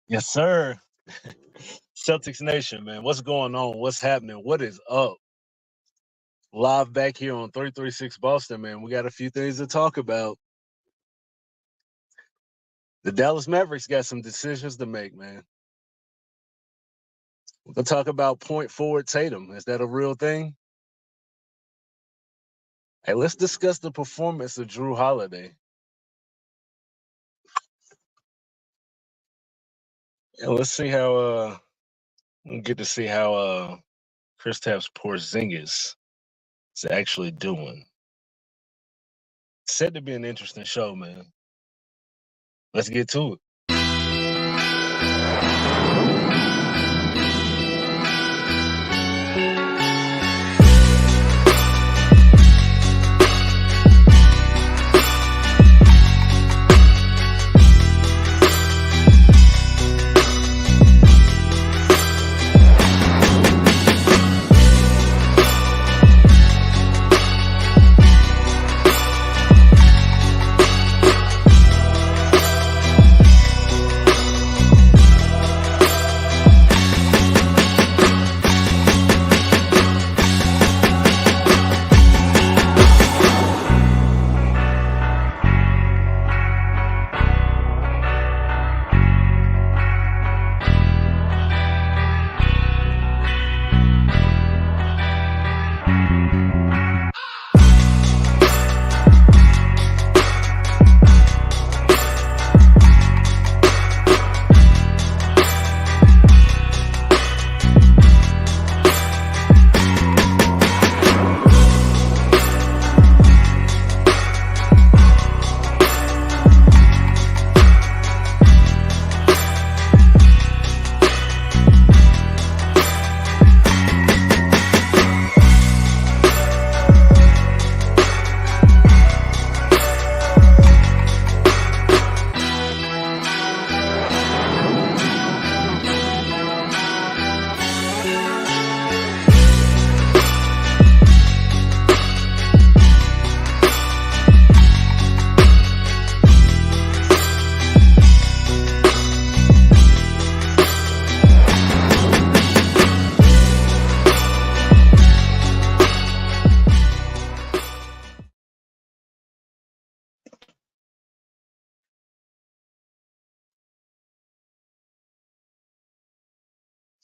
Yes, sir. Celtics Nation, man. What's going on? What's happening? What is up? Live back here on 336 Boston, man. We got a few things to talk about. The Dallas Mavericks got some decisions to make, man. We're going to talk about point forward Tatum. Is that a real thing? Hey, let's discuss the performance of Drew Holiday. And let's see how we'll get to see how Kristaps Porzingis is actually doing. Said to be an interesting show, man. Let's get to it.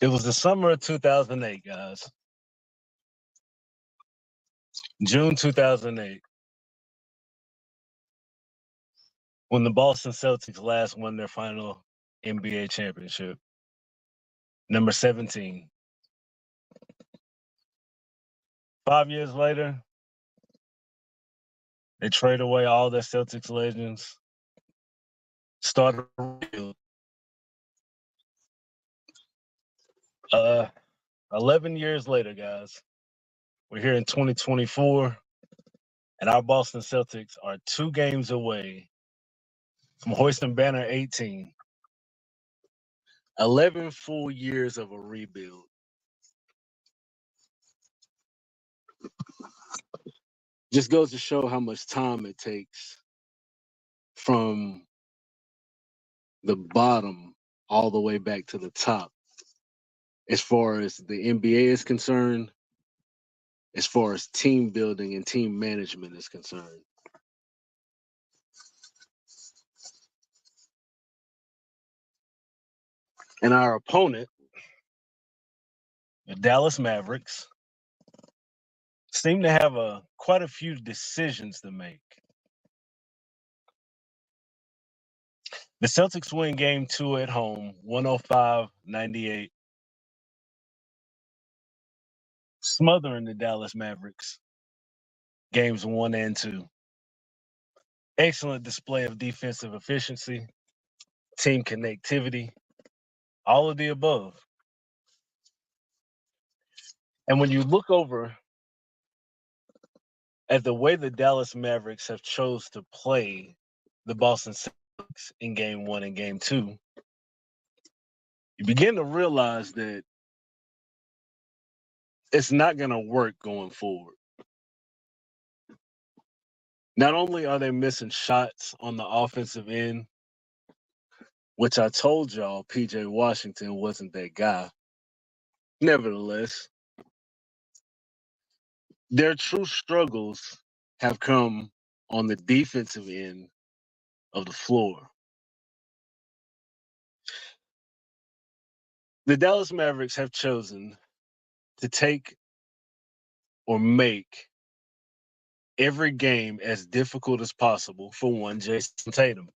It was the summer of 2008, guys. June 2008. When the Boston Celtics last won their final NBA championship. Number 17. 5 years later, they trade away all their Celtics legends, start a rebuild. 11 years later, guys, we're here in 2024, and our Boston Celtics are 2 games away from hoisting banner 18. 11 full years of a rebuild. Just goes to show how much time it takes from the bottom all the way back to the top. As far as the NBA is concerned, as far as team building and team management is concerned. And our opponent, the Dallas Mavericks, seem to have quite a few decisions to make. The Celtics win game 2 at home, 105-98, smothering the Dallas Mavericks, games 1 and 2. Excellent display of defensive efficiency, team connectivity, all of the above. And when you look over at the way the Dallas Mavericks have chose to play the Boston Celtics in game 1 and game 2, you begin to realize that it's not going to work going forward. Not only are they missing shots on the offensive end, which I told y'all PJ Washington wasn't that guy. Nevertheless, their true struggles have come on the defensive end of the floor. The Dallas Mavericks have chosen to take or make every game as difficult as possible for one Jayson Tatum.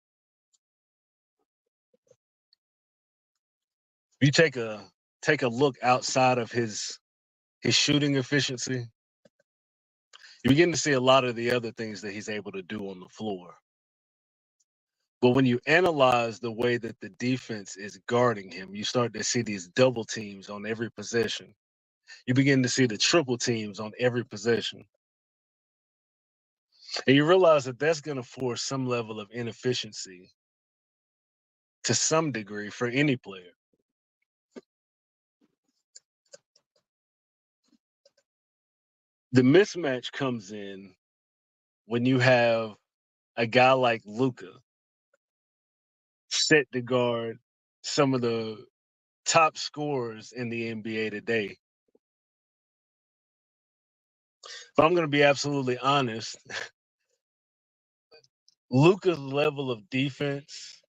You take a look outside of his shooting efficiency, you begin to see a lot of the other things that he's able to do on the floor. But when you analyze the way that the defense is guarding him, you start to see these double teams on every possession. You begin to see the triple teams on every possession. And you realize that that's going to force some level of inefficiency to some degree for any player. The mismatch comes in when you have a guy like Luka set to guard some of the top scorers in the NBA today. But I'm going to be absolutely honest. Luka's level of defense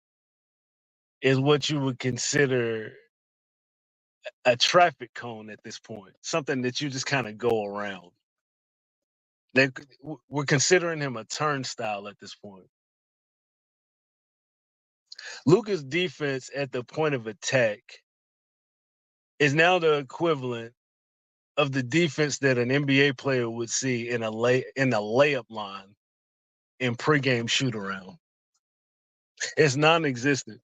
is what you would consider a traffic cone at this point, something that you just kind of go around. We're considering him a turnstile at this point. Luka's defense at the point of attack is now the equivalent of the defense that an NBA player would see in a layup line in pregame shoot around. It's non-existent.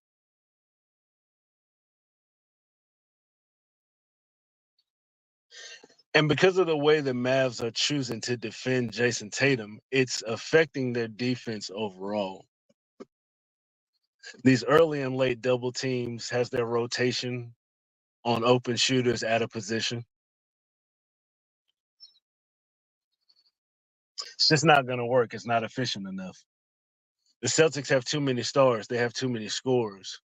And because of the way the Mavs are choosing to defend Jayson Tatum, it's affecting their defense overall. These early and late double teams has their rotation on open shooters out of position. It's just not going to work. It's not efficient enough. The Celtics have too many stars. They have too many scorers.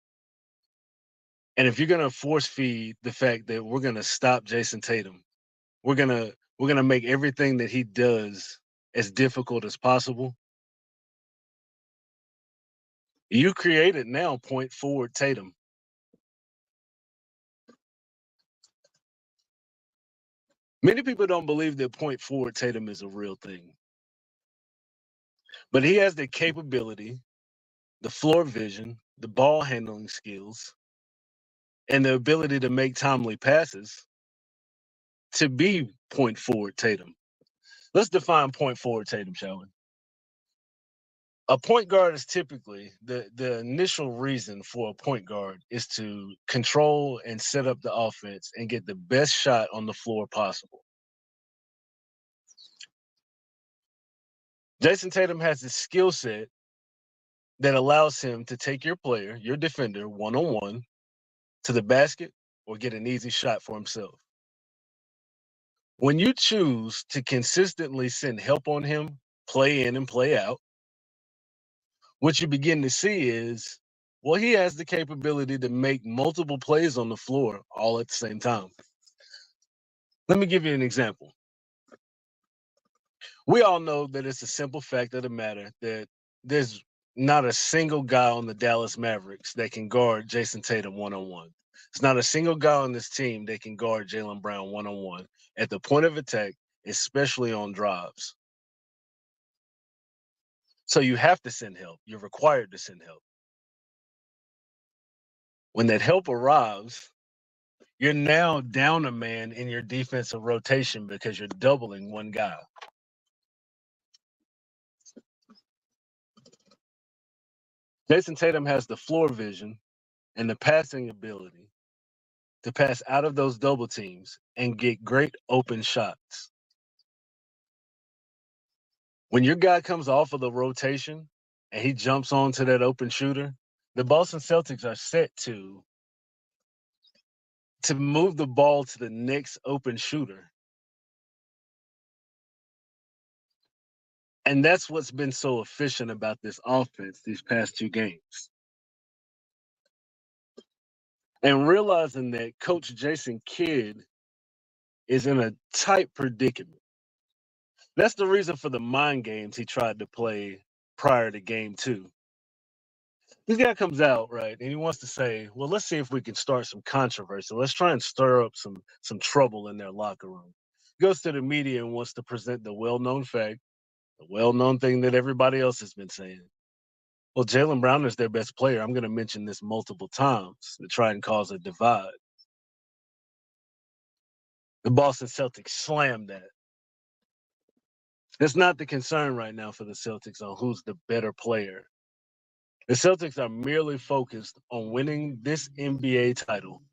And if you're going to force feed the fact that we're going to stop Jayson Tatum, we're going to make everything that he does as difficult as possible. You created now point forward Tatum. Many people don't believe that point forward Tatum is a real thing. But he has the capability, the floor vision, the ball handling skills, and the ability to make timely passes to be point forward Tatum. Let's define point forward Tatum, shall we? A point guard is typically the initial reason for a point guard is to control and set up the offense and get the best shot on the floor possible. Jayson Tatum has the skill set that allows him to take your player, your defender, one-on-one to the basket or get an easy shot for himself. When you choose to consistently send help on him, play in and play out, what you begin to see is, well, he has the capability to make multiple plays on the floor all at the same time. Let me give you an example. We all know that it's a simple fact of the matter that there's not a single guy on the Dallas Mavericks that can guard Jayson Tatum one-on-one. There's not a single guy on this team that can guard Jaylenbrown one-on-one at the point of attack, especially on drives. So you have to send help. You're required to send help. When that help arrives, you're now down a man in your defensive rotation because you're doubling one guy. Jayson Tatum has the floor vision and the passing ability to pass out of those double teams and get great open shots. When your guy comes off of the rotation and he jumps onto that open shooter, the Boston Celtics are set to move the ball to the next open shooter. And that's what's been so efficient about this offense these past two games. and realizing that Coach Jason Kidd is in a tight predicament. That's the reason for the mind games he tried to play prior to game 2. This guy comes out, right, and he wants to say, well, let's see if we can start some controversy. Let's try and stir up some trouble in their locker room. Goes to the media and wants to present the well-known fact, the well-known thing that everybody else has been saying. Well, Jaylenbrown is their best player. I'm going to mention this multiple times to try and cause a divide. The Boston Celtics slammed that. That's not the concern right now for the Celtics on who's the better player. The Celtics are merely focused on winning this NBA title.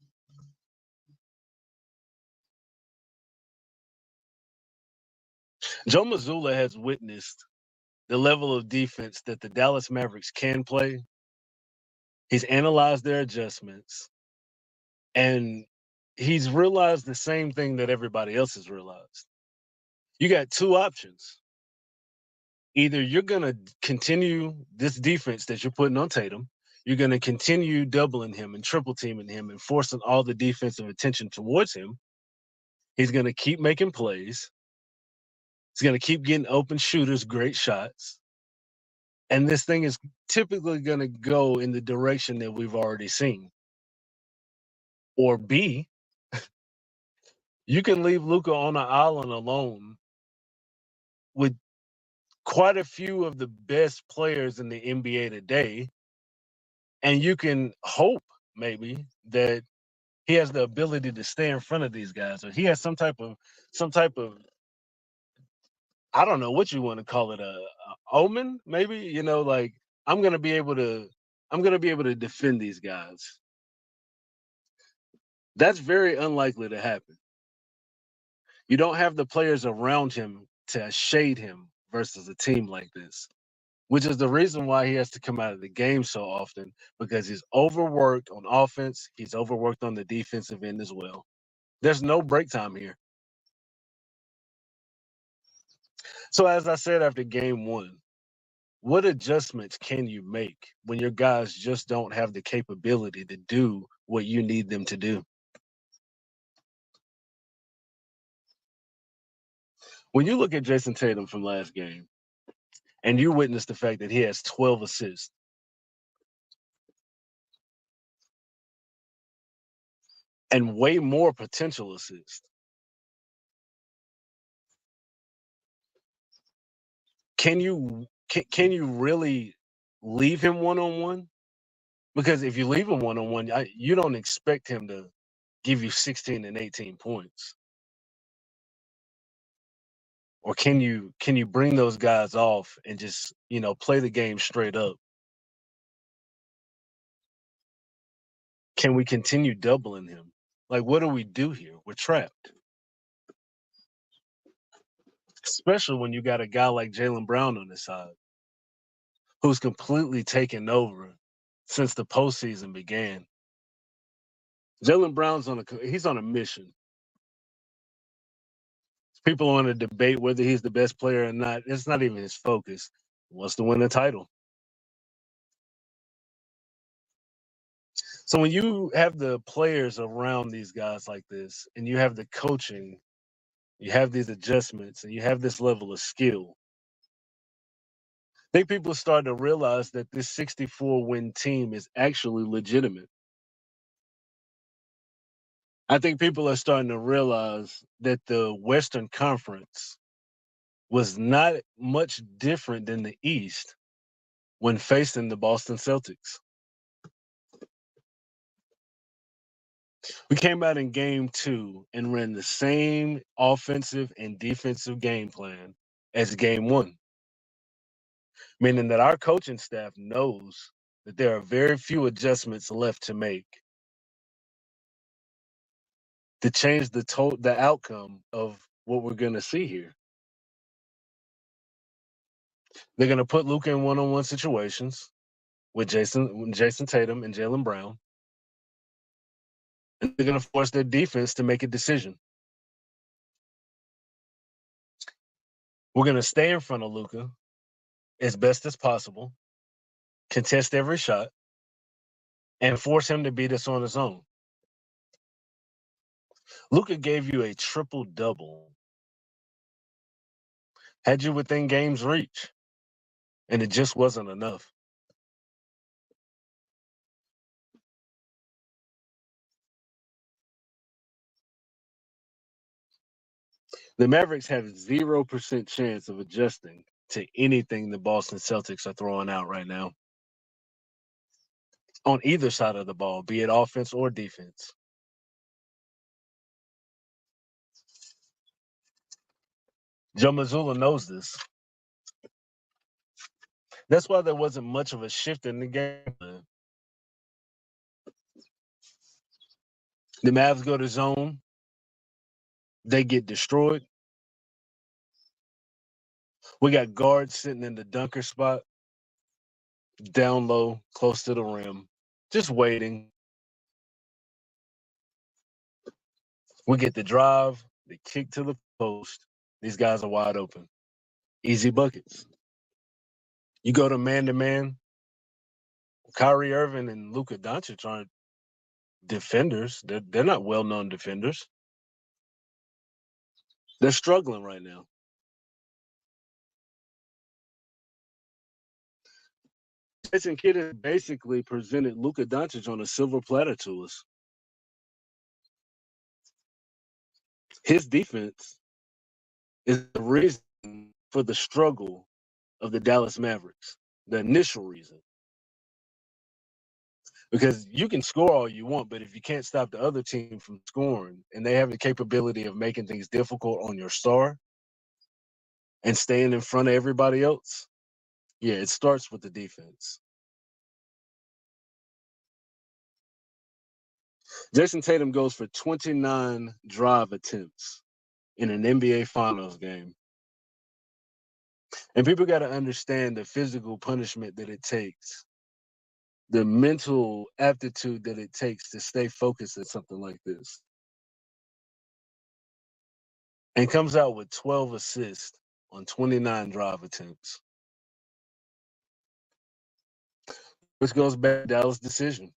Joe Mazzulla has witnessed the level of defense that the Dallas Mavericks can play. He's analyzed their adjustments, and he's realized the same thing that everybody else has realized. You got two options. Either you're going to continue this defense that you're putting on Tatum, you're going to continue doubling him and triple teaming him and forcing all the defensive attention towards him. He's going to keep making plays. He's going to keep getting open shooters, great shots. And this thing is typically going to go in the direction that we've already seen. Or B, you can leave Luka on an island alone with quite a few of the best players in the NBA today, and you can hope maybe that he has the ability to stay in front of these guys, or he has some type of I don't know what you want to call it, a omen, maybe, like I'm gonna be able to defend these guys. That's very unlikely to happen. You don't have the players around him to shade him versus a team like this, which is the reason why he has to come out of the game so often, because he's overworked on offense. He's overworked on the defensive end as well. There's no break time here. So as I said after game 1, what adjustments can you make when your guys just don't have the capability to do what you need them to do? When you look at Jason Tatum from last game, and you witness the fact that he has 12 assists, and way more potential assists, can you really leave him one-on-one? Because if you leave him one-on-one, you don't expect him to give you 16 and 18 points. Or can you bring those guys off and just, play the game straight up? Can we continue doubling him? Like, what do we do here? We're trapped. Especially when you got a guy like Jaylenbrown on the side, who's completely taken over since the postseason began. Jaylenbrown's he's on a mission. People want to debate whether he's the best player or not. It's not even his focus. He wants to win the title. So when you have the players around these guys like this, and you have the coaching, you have these adjustments, and you have this level of skill, I think people start to realize that this 64-win team is actually legitimate. I think people are starting to realize that the Western Conference was not much different than the East when facing the Boston Celtics. We came out in game 2 and ran the same offensive and defensive game plan as game 1, meaning that our coaching staff knows that there are very few adjustments left to make to change the outcome of what we're going to see here. They're going to put Luka in one-on-one situations with Jason Tatum and Jaylenbrown, and they're going to force their defense to make a decision. We're going to stay in front of Luka as best as possible, contest every shot, and force him to beat us on his own. Luka gave you a triple-double. Had you within game's reach, and it just wasn't enough. The Mavericks have 0% chance of adjusting to anything the Boston Celtics are throwing out right now. On either side of the ball, be it offense or defense. Joe Mazzulla knows this. That's why there wasn't much of a shift in the game plan. The Mavs go to zone. They get destroyed. We got guards sitting in the dunker spot, down low, close to the rim, just waiting. We get the drive, the kick to the post. These guys are wide open. Easy buckets. You go to man-to-man. Kyrieirving and Lukadoncic aren't defenders. They're not well-known defenders. They're struggling right now. Jason Kidd has basically presented Lukadoncic on a silver platter to us. His defense is the reason for the struggle of the Dallas Mavericks, the initial reason. Because you can score all you want, but if you can't stop the other team from scoring and they have the capability of making things difficult on your star and staying in front of everybody else, yeah, it starts with the defense. Jaysontatum goes for 29 drive attempts in an NBA Finals game. And people got to understand the physical punishment that it takes, the mental aptitude that it takes to stay focused at something like this. And comes out with 12 assists on 29 drive attempts. Which goes back to Dallas' decision.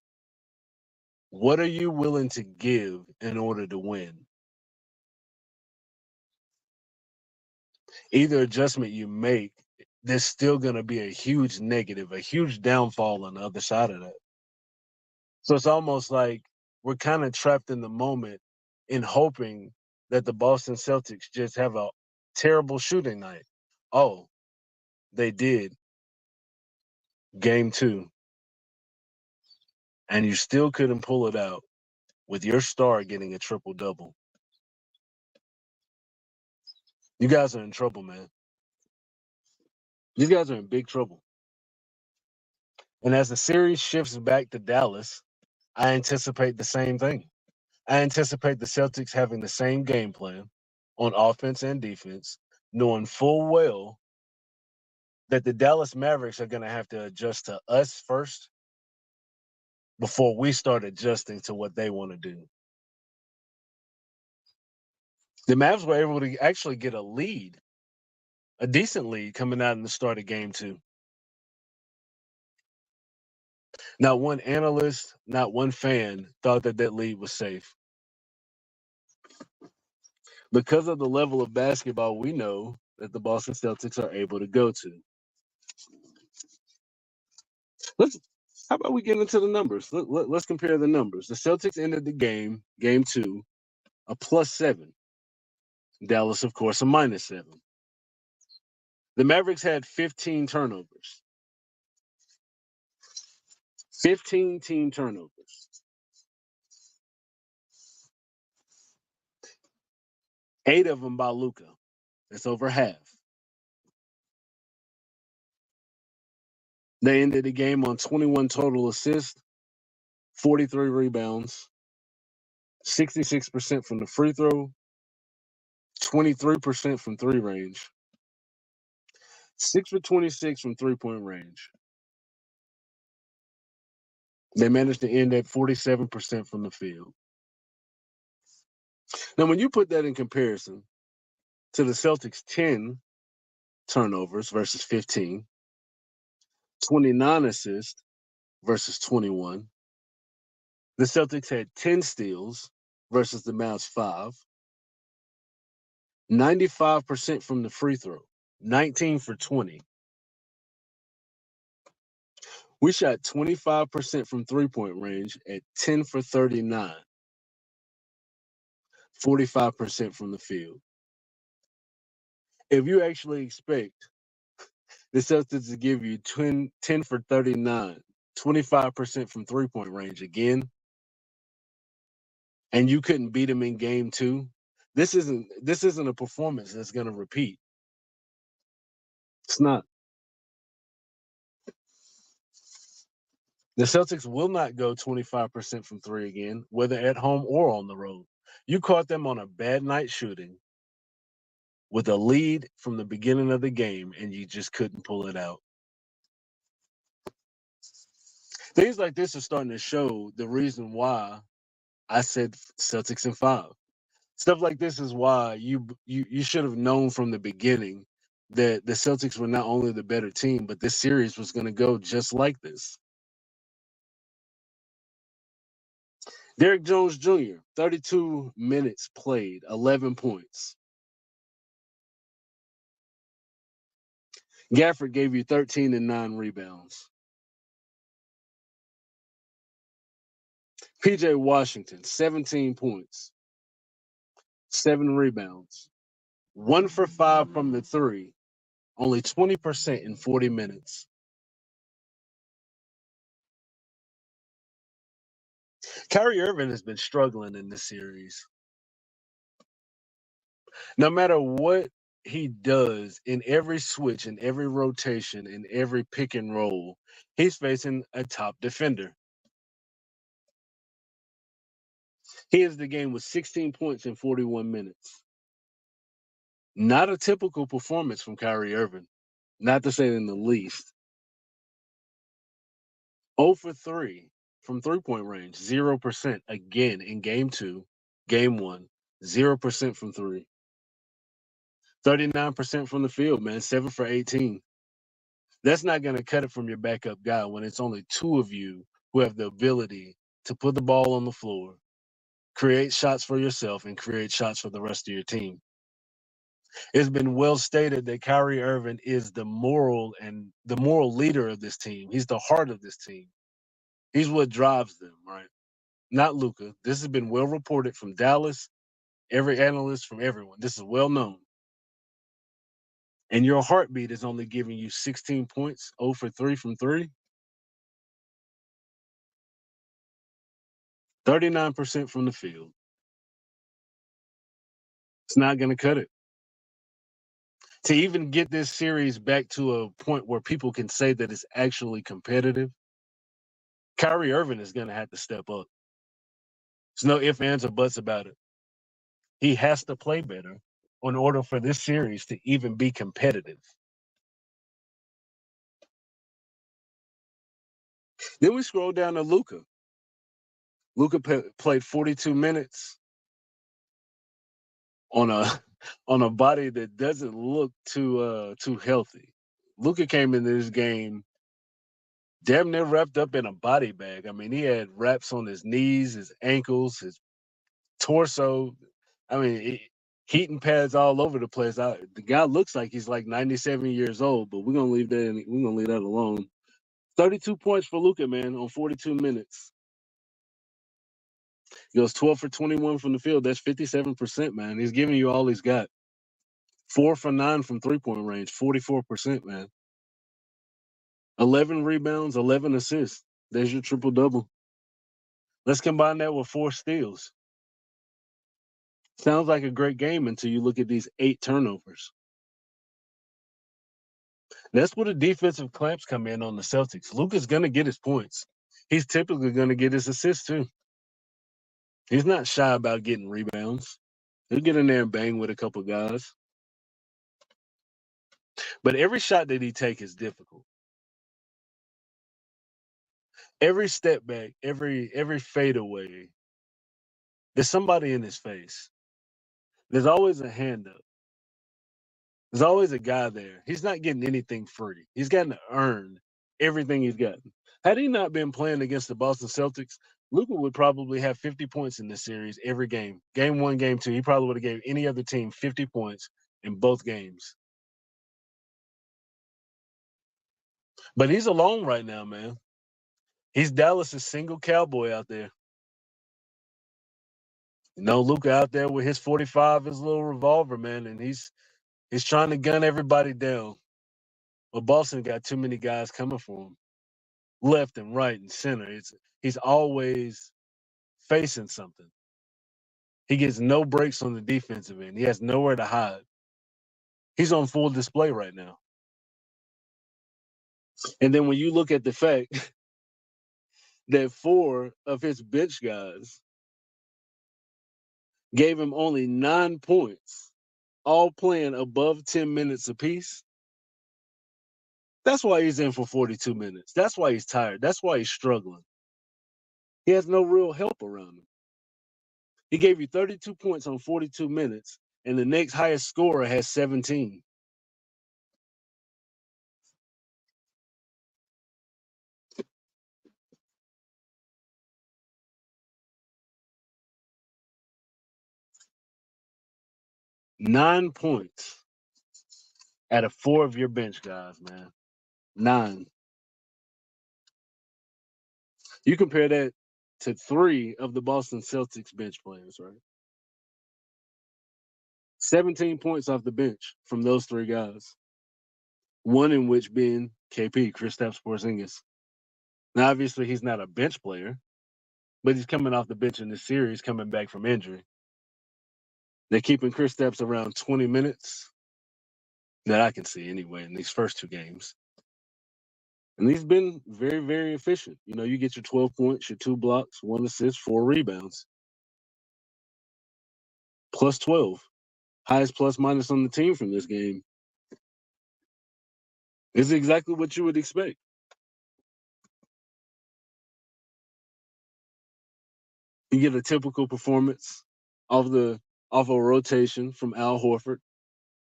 What are you willing to give in order to win? Either adjustment you make, there's still going to be a huge negative, a huge downfall on the other side of that. So it's almost like we're kind of trapped in the moment in hoping that the Boston Celtics just have a terrible shooting night. Oh, they did. Game 2. And you still couldn't pull it out with your star getting a triple-double. You guys are in trouble, man. These guys are in big trouble. And as the series shifts back to Dallas, I anticipate the same thing. I anticipate the Celtics having the same game plan on offense and defense, knowing full well that the Dallas Mavericks are going to have to adjust to us first before we start adjusting to what they want to do. The Mavs were able to actually get a lead, a decent lead coming out in the start of game 2. Not one analyst, not one fan thought that that lead was safe. Because of the level of basketball we know that the Boston Celtics are able to go to. How about we get into the numbers? Let's compare the numbers. The Celtics ended the game 2, a +7. Dallas, of course, a -7. The Mavericks had 15 turnovers. 15 team turnovers. 8 of them by Luka. That's over half. They ended the game on 21 total assists, 43 rebounds, 66% from the free throw, 23% from three range, 6 for 26 from three-point range. They managed to end at 47% from the field. Now, when you put that in comparison to the Celtics' 10 turnovers versus 15, 29 assists versus 21, the Celtics had 10 steals versus the Mavs 5. 95% from the free throw, 19 for 20. We shot 25% from three-point range at 10 for 39, 45% from the field. If you actually expect the Celtics to give you 10 for 39, 25% from three-point range again, and you couldn't beat them in game 2, this isn't a performance that's going to repeat. It's not. The Celtics will not go 25% from three again, whether at home or on the road. You caught them on a bad night shooting with a lead from the beginning of the game, and you just couldn't pull it out. Things like this are starting to show the reason why I said Celtics in 5. Stuff like this is why you should have known from the beginning that the Celtics were not only the better team, but this series was going to go just like this. Derrick Jones Jr., 32 minutes played, 11 points. Gafford gave you 13 and 9 rebounds. PJ Washington, 17 points, 7 rebounds, 1 for 5 from the three, only 20% in 40 minutes. Kyrieirving has been struggling in this series. No matter what he does in every switch, in every rotation, in every pick and roll, he's facing a top defender. He ends the game with 16 points in 41 minutes. Not a typical performance from Kyrieirving, not to say in the least. 0 for 3 from three-point range, 0% again in game 2, game 1, 0% from 3. 39% from the field, man, 7 for 18. That's not going to cut it from your backup guy when it's only two of you who have the ability to put the ball on the floor, create shots for yourself, and create shots for the rest of your team. It's been well stated that Kyrieirving is the moral leader of this team. He's the heart of this team. He's what drives them, right? Not Luka. This has been well reported from Dallas, every analyst, from everyone. This is well known. And your heartbeat is only giving you 16 points, 0 for 3 from 3. 39% from the field. It's not going to cut it. To even get this series back to a point where people can say that it's actually competitive, Kyrieirving is going to have to step up. There's no ifs, ands, or buts about it. He has to play better in order for this series to even be competitive. Then we scroll down to Luka. Luka played 42 minutes on a body that doesn't look too healthy. Luka came into this game damn near wrapped up in a body bag. I mean, he had wraps on his knees, his ankles, his torso. I mean, heating pads all over the place. The guy looks like he's like 97 years old, but we're gonna leave that alone. 32 points for Luka, man, on 42 minutes. He goes 12 for 21 from the field. That's 57%, man. He's giving you all he's got. 4 for 9 from three-point range, 44%, man. 11 rebounds, 11 assists. There's your triple-double. Let's combine that with 4 steals. Sounds like a great game until you look at these 8 turnovers. That's where the defensive clamps come in on the Celtics. Luka's going to get his points. He's typically going to get his assists, too. He's not shy about getting rebounds. He'll get in there and bang with a couple guys. But every shot that he takes is difficult. Every step back, every fadeaway, there's somebody in his face. There's always a hand up. There's always a guy there. He's not getting anything free. He's got to earn everything he's gotten. Had he not been playing against the Boston Celtics, Luka would probably have 50 points in this series every game. Game 1, game 2, he probably would have gave any other team 50 points in both games. But he's alone right now, man. He's Dallas's single cowboy out there. Luka out there with his 45, his little revolver, man, and he's trying to gun everybody down. But Boston got too many guys coming for him, left and right and center. He's always facing something. He gets no breaks on the defensive end. He has nowhere to hide. He's on full display right now. And then when you look at the fact that 4 of his bench guys gave him only 9 points, all playing above 10 minutes apiece, that's why he's in for 42 minutes. That's why he's tired. That's why he's struggling. He has no real help around him. He gave you 32 points on 42 minutes, and the next highest scorer has 17. Nine points out of 4 of your bench guys, man. 9. You compare that to 3 of the Boston Celtics bench players, right? 17 points off the bench from those 3 guys. One in which being KP, Kristaps Porzingis. Now, obviously, he's not a bench player, but he's coming off the bench in this series, coming back from injury. They're keeping Kristaps around 20 minutes that I can see anyway in these first 2 games. And he's been very, very efficient. You get your 12 points, your 2 blocks, 1 assist, 4 rebounds. Plus 12. Highest plus minus on the team from this game. It's exactly what you would expect. You get a typical performance off a rotation from Al Horford.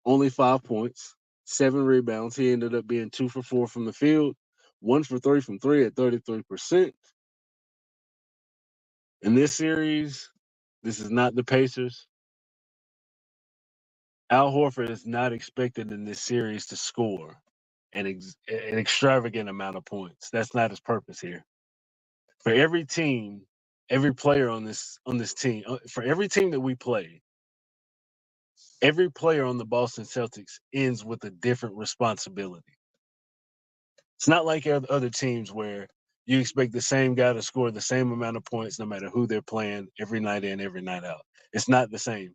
Only 5 points, 7 rebounds. He ended up being 2 for 4 from the field, 1 for 3 from 3 at 33%. In this series, this is not the Pacers. Al Horford is not expected in this series to score an extravagant amount of points. That's not his purpose here. For every team, every player on this team, for every team that we play, every player on the Boston Celtics ends with a different responsibility. It's not like other teams where you expect the same guy to score the same amount of points no matter who they're playing every night in, every night out. It's not the same.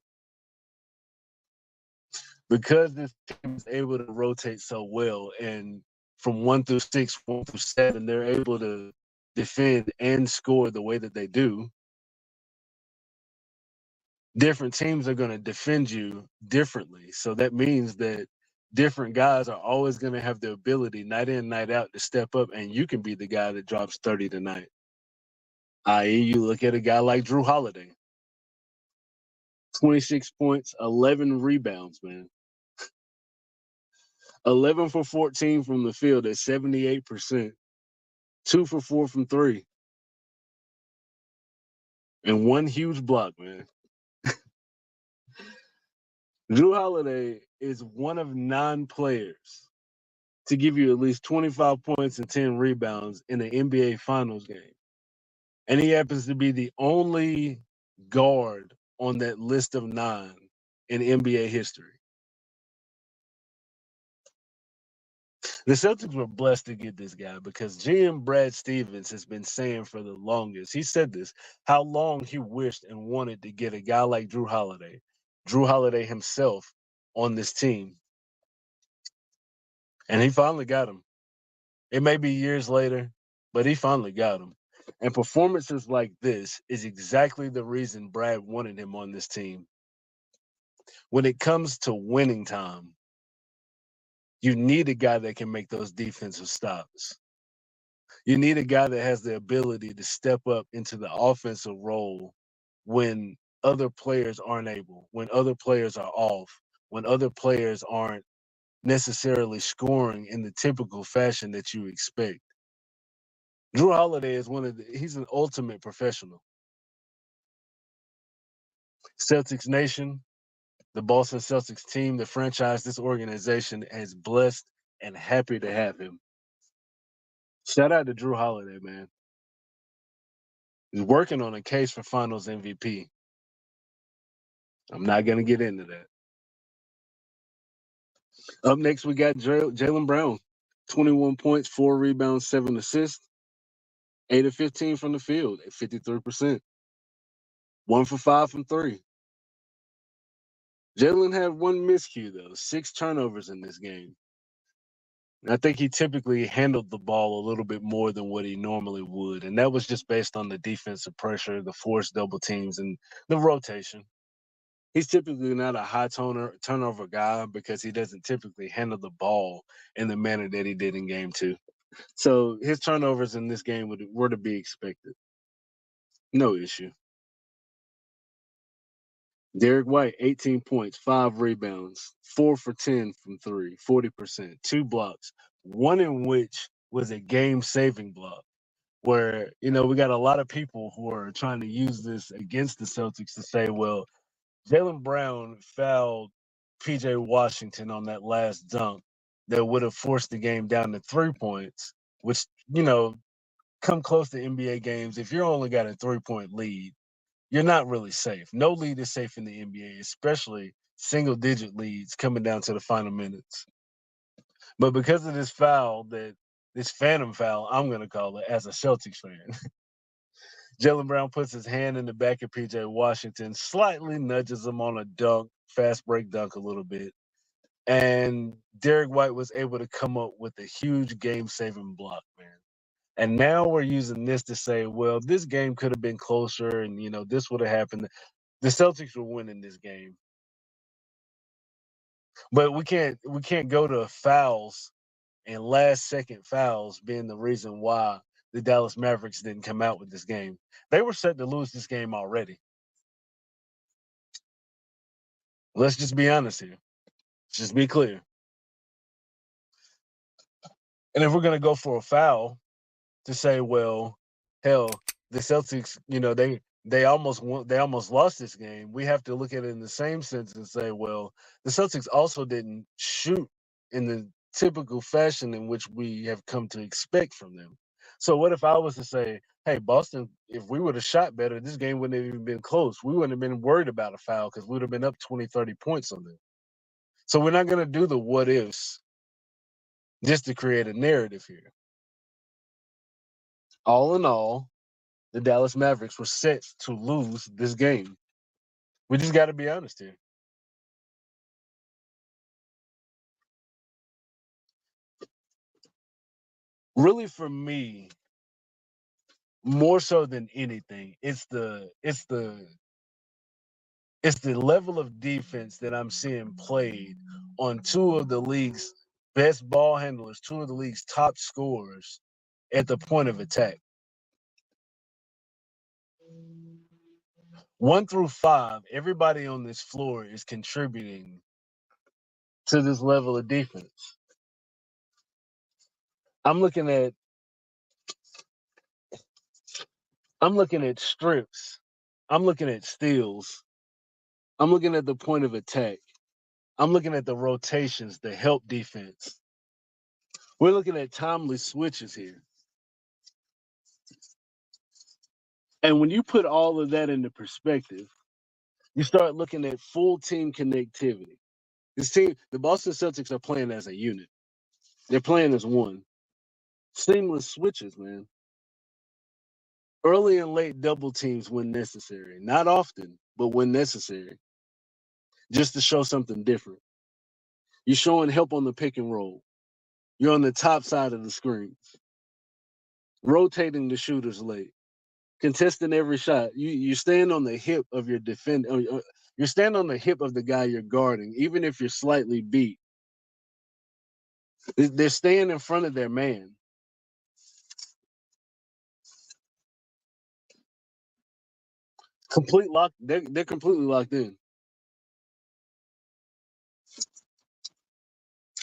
Because this team is able to rotate so well, and from 1 through 6, 1 through 7, they're able to defend and score the way that they do, different teams are going to defend you differently. So that means that different guys are always going to have the ability night in, night out to step up, and you can be the guy that drops 30 tonight. I.e., you look at a guy like Drew Holiday. 26 points, 11 rebounds, man. 11 for 14 from the field at 78%. 2 for 4 from 3. And 1 huge block, man. Drew Holiday is one of 9 players to give you at least 25 points and 10 rebounds in an NBA Finals game. And he happens to be the only guard on that list of 9 in NBA history. The Celtics were blessed to get this guy because GM Brad Stevens has been saying for the longest, he said this, how long he wished and wanted to get a guy like Drew Holiday himself on this team. And he finally got him. It may be years later, but he finally got him. And performances like this is exactly the reason Brad wanted him on this team. When it comes to winning time, you need a guy that can make those defensive stops. You need a guy that has the ability to step up into the offensive role when other players aren't able, when other players are off, when other players aren't necessarily scoring in the typical fashion that you expect. Drew Holiday is he's an ultimate professional. Celtics Nation, the Boston Celtics team, the franchise, this organization is blessed and happy to have him. Shout out to Drew Holiday, man. He's working on a case for Finals MVP. I'm not going to get into that. Up next, we got Jaylenbrown. 21 points, 4 rebounds, 7 assists, 8 of 15 from the field at 53%. 1 for 5 from 3. Jaylen had one miscue, though. 6 turnovers in this game. I think he typically handled the ball a little bit more than what he normally would, and that was just based on the defensive pressure, the forced double teams, and the rotation. He's typically not a high turnover guy because he doesn't typically handle the ball in the manner that he did in game 2. So his turnovers in this game were to be expected. No issue. Derek White, 18 points, 5 rebounds, 4 for 10 from 3, 40%, 2 blocks, one in which was a game-saving block. Where, we got a lot of people who are trying to use this against the Celtics to say, well, Jaylenbrown fouled PJ Washington on that last dunk that would have forced the game down to 3 points, which, come close to NBA games. If you're only got a 3-point lead, you're not really safe. No lead is safe in the NBA, especially single-digit leads coming down to the final minutes. But because of this phantom foul, I'm going to call it, as a Celtics fan, Jaylenbrown puts his hand in the back of PJ Washington, slightly nudges him on a dunk, fast break dunk a little bit. And Derek White was able to come up with a huge game-saving block, man. And now we're using this to say, well, this game could have been closer and, this would have happened. The Celtics were winning this game. But we can't go to fouls and last-second fouls being the reason why the Dallas Mavericks didn't come out with this game. They were set to lose this game already. Let's just be honest here. Let's just be clear. And if we're going to go for a foul to say, well, hell, the Celtics, they almost lost this game. We have to look at it in the same sense and say, well, the Celtics also didn't shoot in the typical fashion in which we have come to expect from them. So what if I was to say, hey, Boston, if we would have shot better, this game wouldn't have even been close. We wouldn't have been worried about a foul because we would have been up 20, 30 points on them. So we're not going to do the what ifs just to create a narrative here. All in all, the Dallas Mavericks were set to lose this game. We just got to be honest here. Really, for me, more so than anything, it's the level of defense that I'm seeing played on 2 of the league's best ball handlers, 2 of the league's top scorers at the point of attack. 1 through 5, everybody on this floor is contributing to this level of defense. I'm looking at strips. I'm looking at steals. I'm looking at the point of attack. I'm looking at the rotations, the help defense. We're looking at timely switches here. And when you put all of that into perspective, you start looking at full team connectivity. The Boston Celtics are playing as a unit. They're playing as one. Seamless switches, man. Early and late double teams when necessary. Not often, but when necessary. Just to show something different. You're showing help on the pick and roll. You're on the top side of the screens. Rotating the shooters late. Contesting every shot. You stand on the hip of your defender. You stand on the hip of the guy you're guarding, even if you're slightly beat. They're staying in front of their man. Complete lock. They're completely locked in.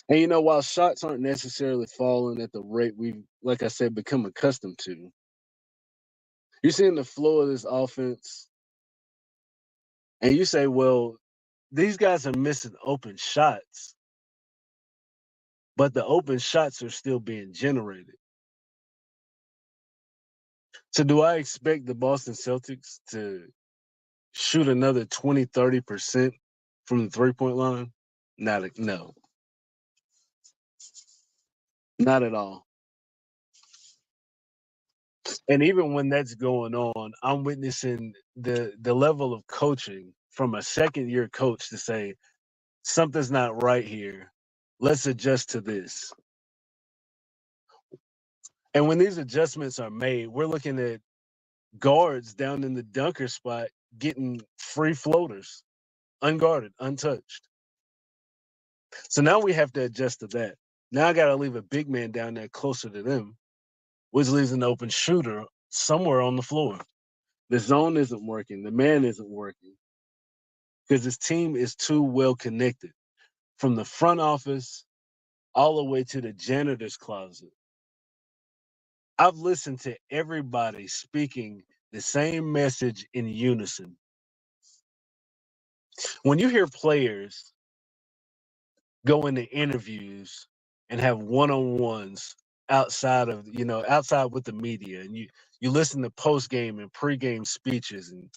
And while shots aren't necessarily falling at the rate we've, like I said, become accustomed to, you're seeing the flow of this offense, and you say, well, these guys are missing open shots, but the open shots are still being generated. So do I expect the Boston Celtics to shoot another 20, 30% from the three-point line? No, not at all. And even when that's going on, I'm witnessing the level of coaching from a second year coach to say something's not right here. Let's adjust to this. And when these adjustments are made, we're looking at guards down in the dunker spot getting free floaters, unguarded, untouched. So now we have to adjust to that. Now I got to leave a big man down there closer to them, which leaves an open shooter somewhere on the floor. The zone isn't working. The man isn't working because this team is too well connected from the front office all the way to the janitor's closet. I've listened to everybody speaking the same message in unison. When you hear players go into interviews and have one-on-ones outside with the media, and you listen to post-game and pre-game speeches, and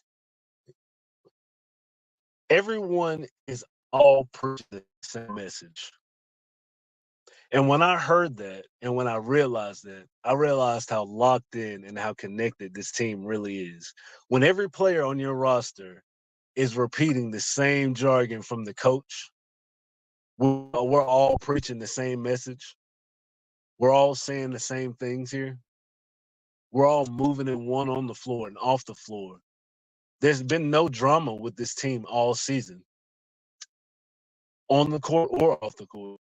everyone is all preaching the same message. And when I heard that, and when I realized that, I realized how locked in and how connected this team really is. When every player on your roster is repeating the same jargon from the coach, we're all preaching the same message. We're all saying the same things here. We're all moving in one on the floor and off the floor. There's been no drama with this team all season, on the court or off the court.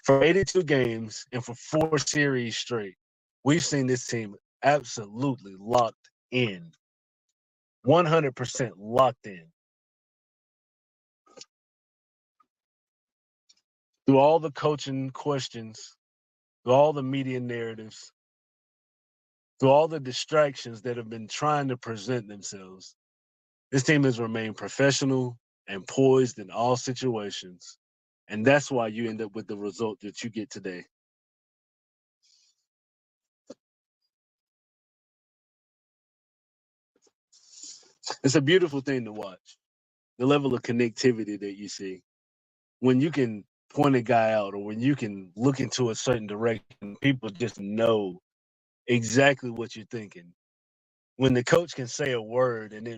For 82 games and for 4 series straight, we've seen this team absolutely locked in, 100% locked in. Through all the coaching questions, through all the media narratives, through all the distractions that have been trying to present themselves, this team has remained professional and poised in all situations. And that's why you end up with the result that you get today. It's a beautiful thing to watch. The level of connectivity that you see when you can point a guy out or when you can look into a certain direction, people just know exactly what you're thinking. When the coach can say a word and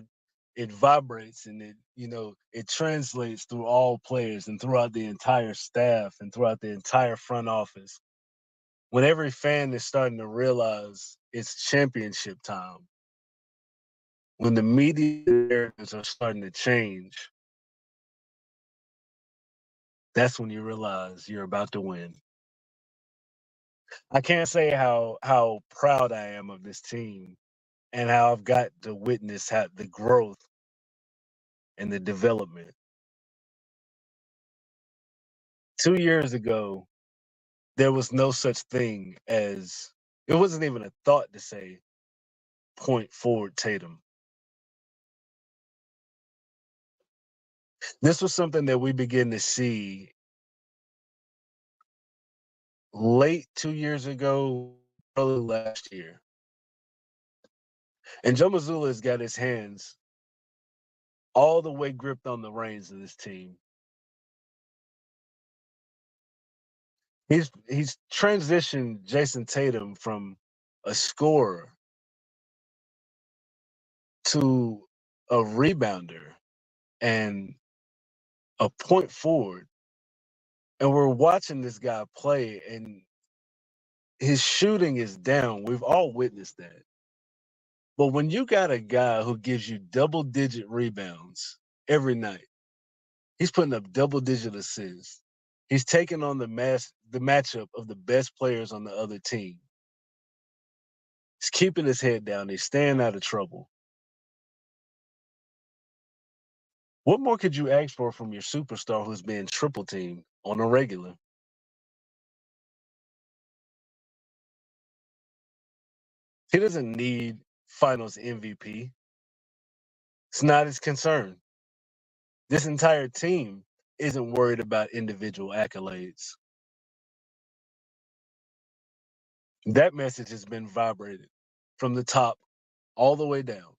it vibrates and it translates through all players and throughout the entire staff and throughout the entire front office. When every fan is starting to realize it's championship time, when the media narratives are starting to change, that's when you realize you're about to win. I can't say how proud I am of this team and how I've got to witness how the growth and the development. 2 years ago, there was no such thing as it wasn't even a thought to say point forward Tatum. This was something that we begin to see late 2 years ago, early last year. And Joe Mazzulla has got his hands all the way gripped on the reins of this team. He's transitioned Jason Tatum from a scorer to a rebounder and a point forward. And we're watching this guy play, and his shooting is down. We've all witnessed that. But when you got a guy who gives you double-digit rebounds every night, he's putting up double-digit assists. He's taking on the matchup of the best players on the other team. He's keeping his head down. He's staying out of trouble. What more could you ask for from your superstar who's being triple teamed on a regular? He doesn't need finals MVP. It's not his concern. This entire team isn't worried about individual accolades. That message has been vibrated from the top all the way down.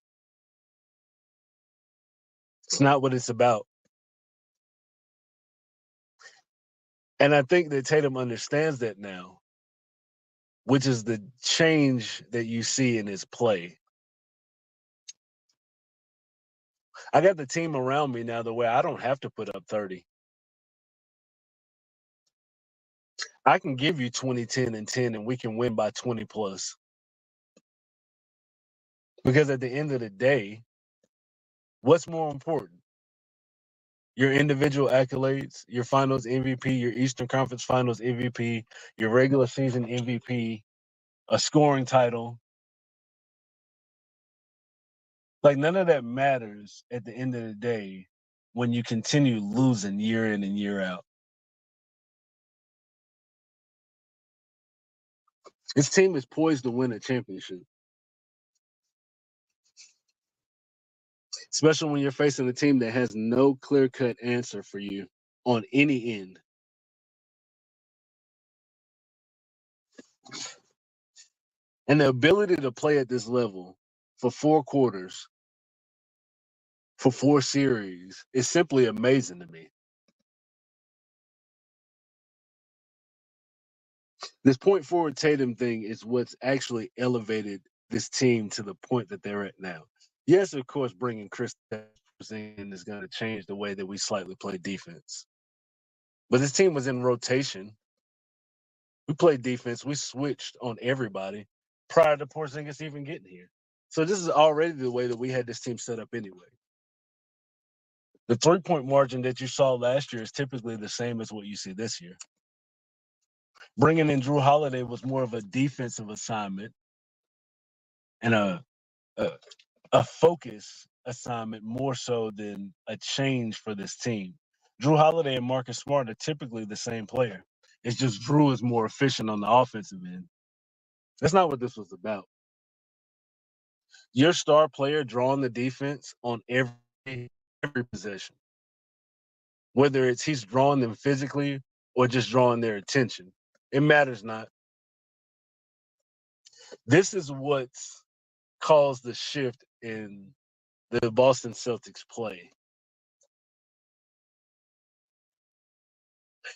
It's not what it's about. And I think that Tatum understands that now, which is the change that you see in his play. I got the team around me now the way I don't have to put up 30. I can give you 20, 10, and 10, and we can win by 20 plus. Because at the end of the day, what's more important? Your individual accolades, your finals MVP, your Eastern Conference Finals MVP, your regular season MVP, a scoring title. Like, none of that matters at the end of the day when you continue losing year in and year out. This team is poised to win a championship, especially when you're facing a team that has no clear-cut answer for you on any end. And the ability to play at this level for 4 quarters, for 4 series, is simply amazing to me. This point forward Tatum thing is what's actually elevated this team to the point that they're at now. Yes, of course, bringing Chris in is going to change the way that we slightly play defense. But this team was in rotation. We played defense. We switched on everybody prior to Porzingis even getting here. So this is already the way that we had this team set up anyway. The 3-point margin that you saw last year is typically the same as what you see this year. Bringing in Drew Holiday was more of a defensive assignment and a focus assignment more so than a change for this team. Drew Holiday and Marcus Smart are typically the same player. It's just Drew is more efficient on the offensive end. That's not what this was about. Your star player drawing the defense on every possession, whether it's he's drawing them physically or just drawing their attention. It matters not. This is what's caused the shift in the Boston Celtics play.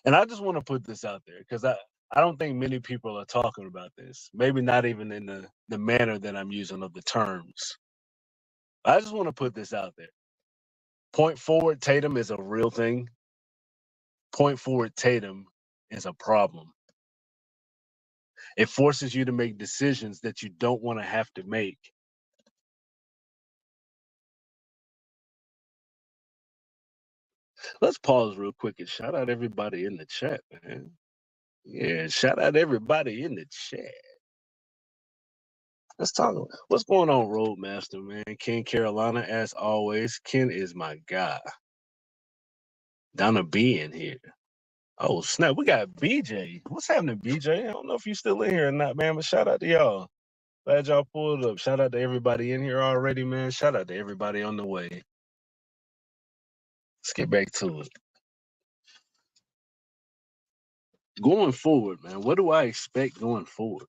And I just want to put this out there because I don't think many people are talking about this. Maybe not even in the manner that I'm using of the terms. I just want to put this out there. Point forward Tatum is a real thing. Point forward Tatum is a problem. It forces you to make decisions that you don't want to have to make. Let's pause real quick and shout out everybody in the chat, man. Yeah, shout out everybody in the chat. Let's talk. What's going on, Roadmaster, man? Ken Carolina, as always. Ken is my guy. Donna B in here. Oh, snap. We got BJ. What's happening, BJ? I don't know if you still in here or not, man, but shout out to y'all. Glad y'all pulled up. Shout out to everybody in here already, man. Shout out to everybody on the way. Let's get back to it. Going forward, man, what do I expect going forward?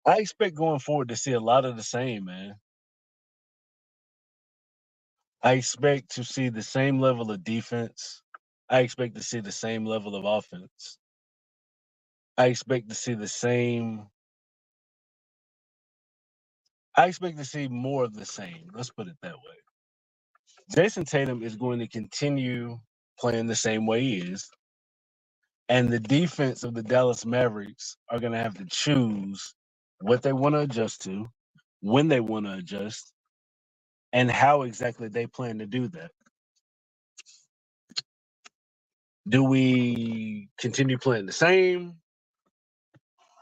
I expect going forward to see a lot of the same, man. I expect to see the same level of defense. I expect to see the same level of offense. I expect to see the same. I expect to see more of the same. Let's put it that way. Jason Tatum is going to continue playing the same way he is. And the defense of the Dallas Mavericks are going to have to choose what they want to adjust to, when they want to adjust, and how exactly they plan to do that. Do we continue playing the same?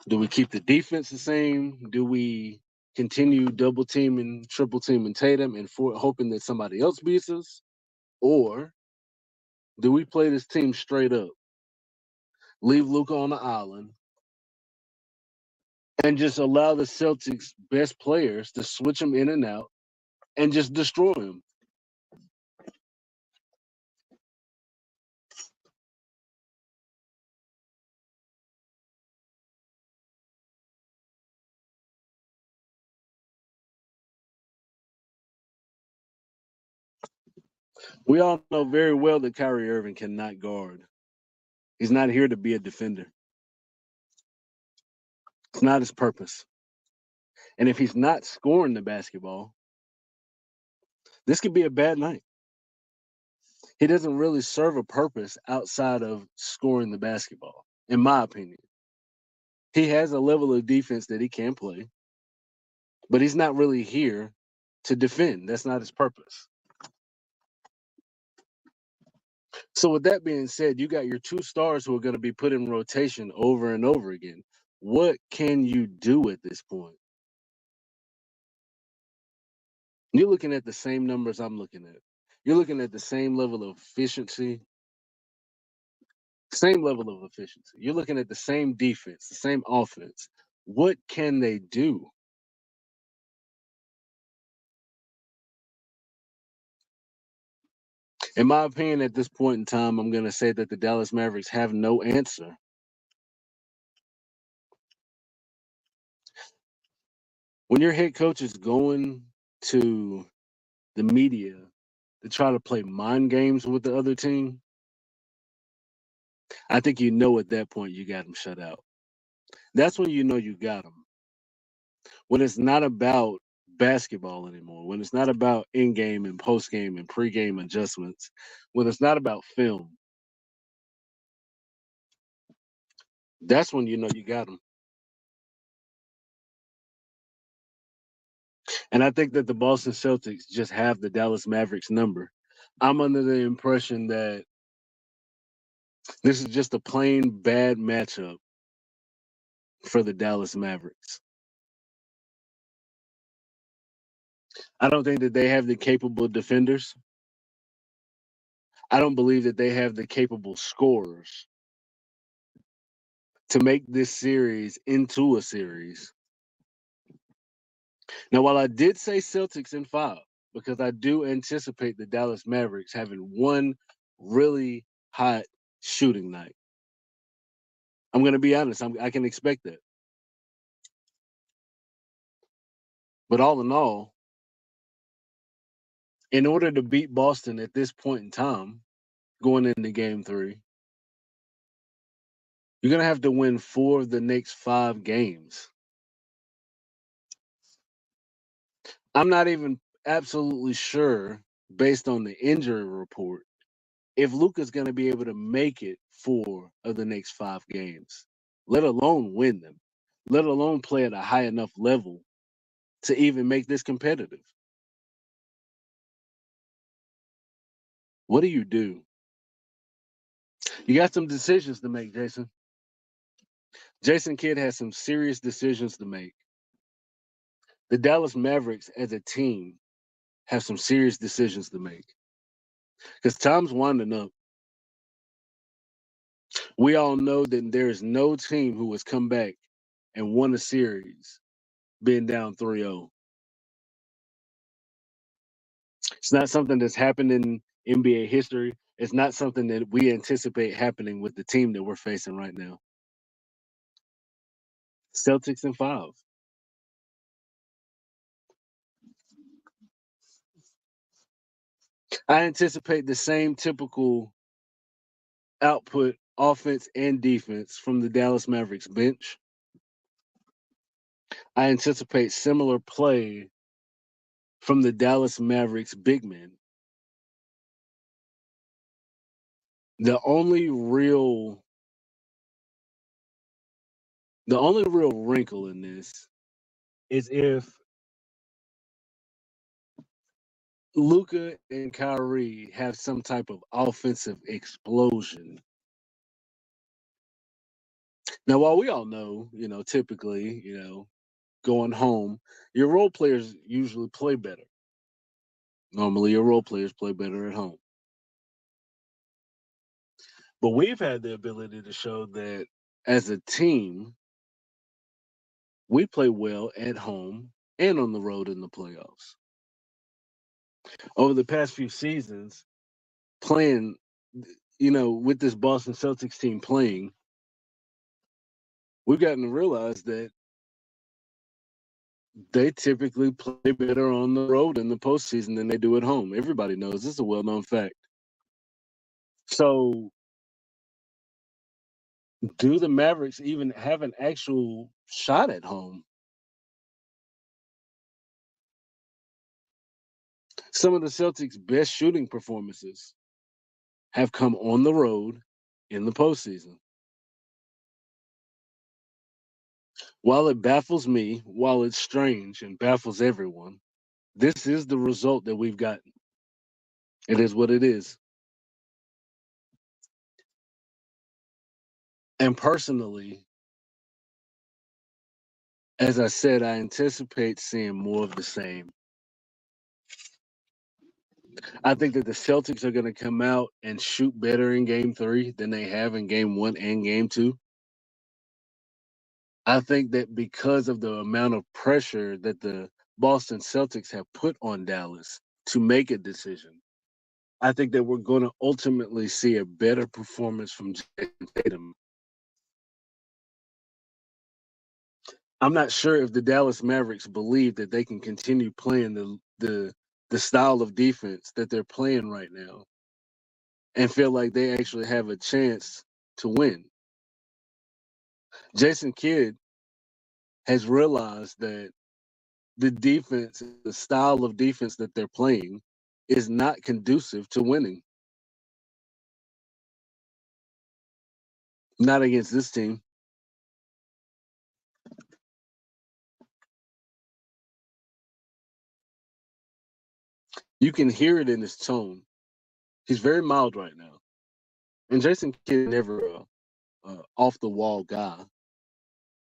Do we keep the defense the same? Do we continue double teaming, triple teaming Tatum and hoping that somebody else beats us? Or do we play this team straight up, leave Luka on the island, and just allow the Celtics' best players to switch him in and out and just destroy him? We all know very well that Kyrieirving cannot guard. He's not here to be a defender. It's not his purpose. And if he's not scoring the basketball, this could be a bad night. He doesn't really serve a purpose outside of scoring the basketball, in my opinion. He has a level of defense that he can play, but he's not really here to defend. That's not his purpose. So with that being said, you got your two stars who are going to be put in rotation over and over again. What can you do at this point? You're looking at the same numbers I'm looking at. You're looking at the same level of efficiency. You're looking at the same defense, the same offense. What can they do? In my opinion, at this point in time, I'm going to say that the Dallas Mavericks have no answer. When your head coach is going to the media to try to play mind games with the other team, I think you know at that point you got them shut out. That's when you know you got them. When it's not about basketball anymore, when it's not about in-game and post-game and pre-game adjustments, when it's not about film, that's when you know you got them. And I think that the Boston Celtics just have the Dallas Mavericks number. I'm under the impression that this is just a plain bad matchup for the Dallas Mavericks. I don't think that they have the capable defenders. I don't believe that they have the capable scorers to make this series into a series. Now, while I did say Celtics in 5, because I do anticipate the Dallas Mavericks having one really hot shooting night. I'm going to be honest. I can expect that. But all in all, in order to beat Boston at this point in time, going into Game 3, you're going to have to win 4 of the next 5 games. I'm not even absolutely sure, based on the injury report, if Luka's going to be able to make it 4 of the next 5 games, let alone win them, let alone play at a high enough level to even make this competitive. What do? You got some decisions to make, Jason. Jason Kidd has some serious decisions to make. The Dallas Mavericks as a team have some serious decisions to make. Because time's winding up. We all know that there is no team who has come back and won a series being down 3-0. It's not something that's happened in NBA history. It's not something that we anticipate happening with the team that we're facing right now. Celtics in 5. I anticipate the same typical output, offense and defense, from the Dallas Mavericks bench. I anticipate similar play from the Dallas Mavericks big men. The only real wrinkle in this is if Luka and Kyrie have some type of offensive explosion. Now, while we all know, typically, going home, your role players usually play better. Normally, your role players play better at home. But we've had the ability to show that as a team, we play well at home and on the road in the playoffs. Over the past few seasons, playing, with this Boston Celtics team playing, we've gotten to realize that they typically play better on the road in the postseason than they do at home. Everybody knows this is a well-known fact. So, do the Mavericks even have an actual shot at home? Some of the Celtics' best shooting performances have come on the road in the postseason. While it baffles me, while it's strange and baffles everyone, this is the result that we've gotten. It is what it is. And personally, as I said, I anticipate seeing more of the same. I think that the Celtics are going to come out and shoot better in game 3 than they have in game 1 and game 2. I think that because of the amount of pressure that the Boston Celtics have put on Dallas to make a decision, I think that we're going to ultimately see a better performance from Jayson. I'm not sure if the Dallas Mavericks believe that they can continue playing the style of defense that they're playing right now and feel like they actually have a chance to win. Jason Kidd has realized that the defense, the style of defense that they're playing, is not conducive to winning. Not against this team. You can hear it in his tone. He's very mild right now. And Jason Kidd never off the wall guy,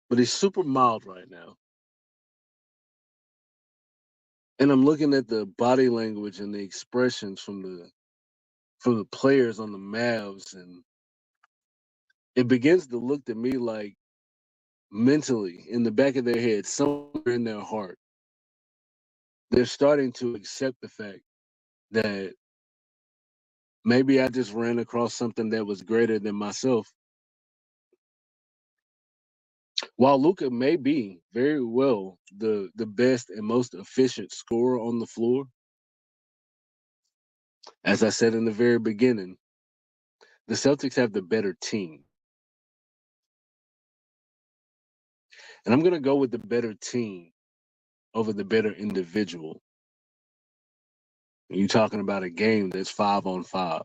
but he's super mild right now. And I'm looking at the body language and the expressions from the players on the Mavs, and it begins to look to me like mentally, in the back of their head, somewhere in their heart, they're starting to accept the fact that maybe I just ran across something that was greater than myself. While Luka may be very well the best and most efficient scorer on the floor, as I said in the very beginning, the Celtics have the better team. And I'm going to go with the better team over the better individual. You're talking about a game that's 5-on-5.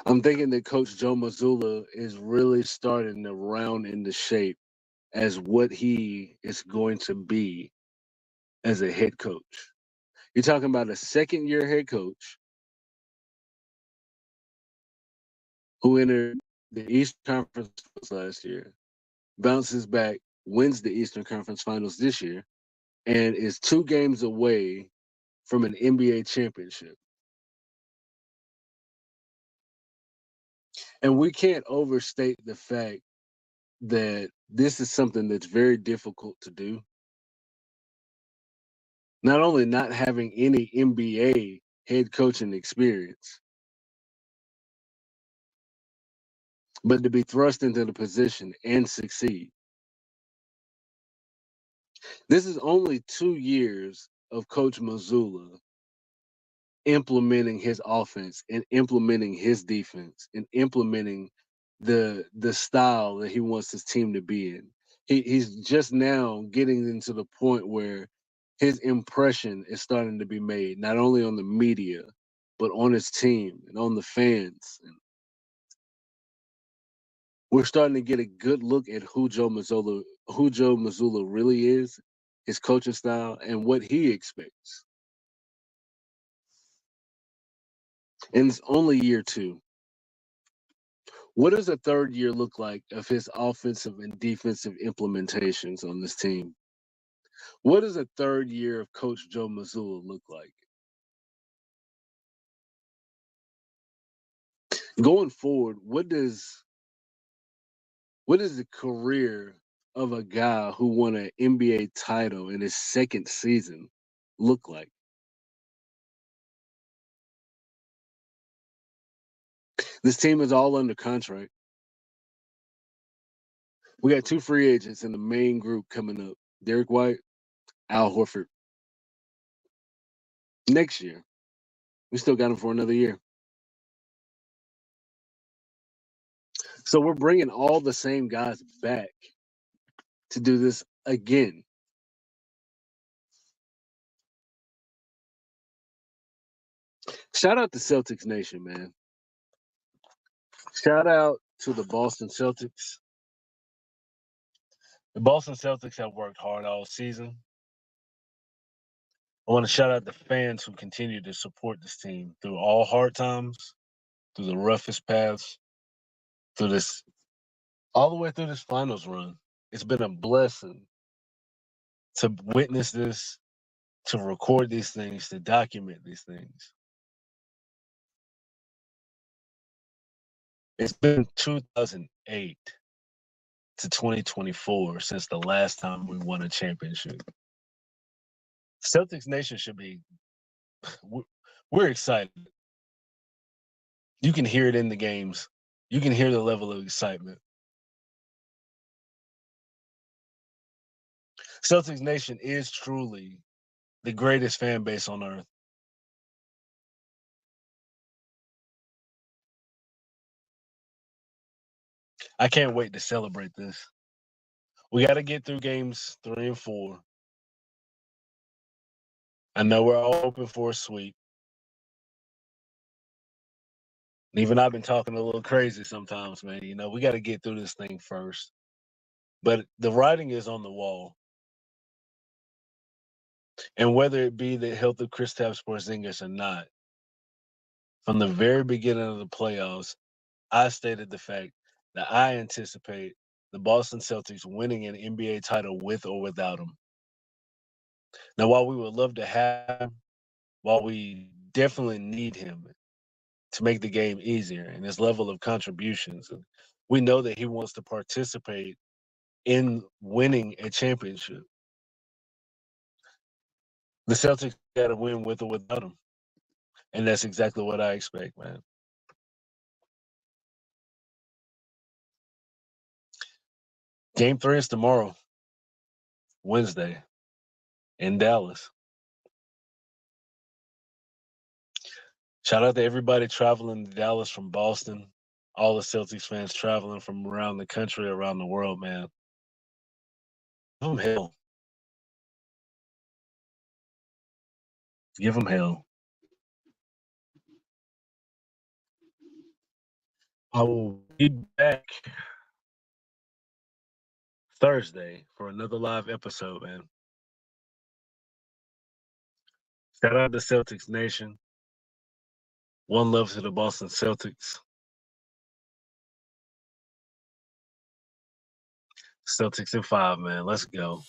I'm thinking that Coach Joe Mazzulla is really starting to round into shape as what he is going to be as a head coach. You're talking about a second-year head coach who entered the Eastern Conference last year, bounces back, wins the Eastern Conference Finals this year, and is 2 games away from an NBA championship. And we can't overstate the fact that this is something that's very difficult to do. Not only not having any NBA head coaching experience, but to be thrust into the position and succeed. This is only 2 years of Coach Mazzulla implementing his offense and implementing his defense and implementing the style that he wants his team to be in. He's just now getting into the point where his impression is starting to be made, not only on the media, but on his team and on the fans. And we're starting to get a good look at who Joe Mazzulla really is, his coaching style, and what he expects. And it's only year 2. What does a third year look like of his offensive and defensive implementations on this team? What does a third year of Coach Joe Mazzulla look like? Going forward, what does the career of a guy who won an NBA title in his second season look like? This team is all under contract. We got 2 free agents in the main group coming up. Derek White, Al Horford. Next year. We still got him for another year. So we're bringing all the same guys back to do this again. Shout out to Celtics Nation, man. Shout out to the Boston Celtics. The Boston Celtics have worked hard all season. I want to shout out the fans who continue to support this team through all hard times, through the roughest paths, through this, all the way through this finals run. It's been a blessing to witness this, to record these things, to document these things. It's been 2008 to 2024 since the last time we won a championship. Celtics Nation should be, we're excited. You can hear it in the games. You can hear the level of excitement. Celtics Nation is truly the greatest fan base on earth. I can't wait to celebrate this. We got to get through games 3 and 4. I know we're all hoping for a sweep. Even I've been talking a little crazy sometimes, man. You know, we got to get through this thing first. But the writing is on the wall. And whether it be the health of Kristaps Porzingis or not, from the very beginning of the playoffs, I stated the fact that I anticipate the Boston Celtics winning an NBA title with or without him. Now, while we would love to have him, while we definitely need him to make the game easier and his level of contributions, and we know that he wants to participate in winning a championship. The Celtics got to win with or without him. And that's exactly what I expect, man. Game 3 is tomorrow, Wednesday, in Dallas. Shout out to everybody traveling to Dallas from Boston, all the Celtics fans traveling from around the country, around the world, man. Give them hell. Give them hell. I will be back Thursday for another live episode, man. Shout out to Celtics Nation. One love to the Boston Celtics. Celtics in 5, man. Let's go.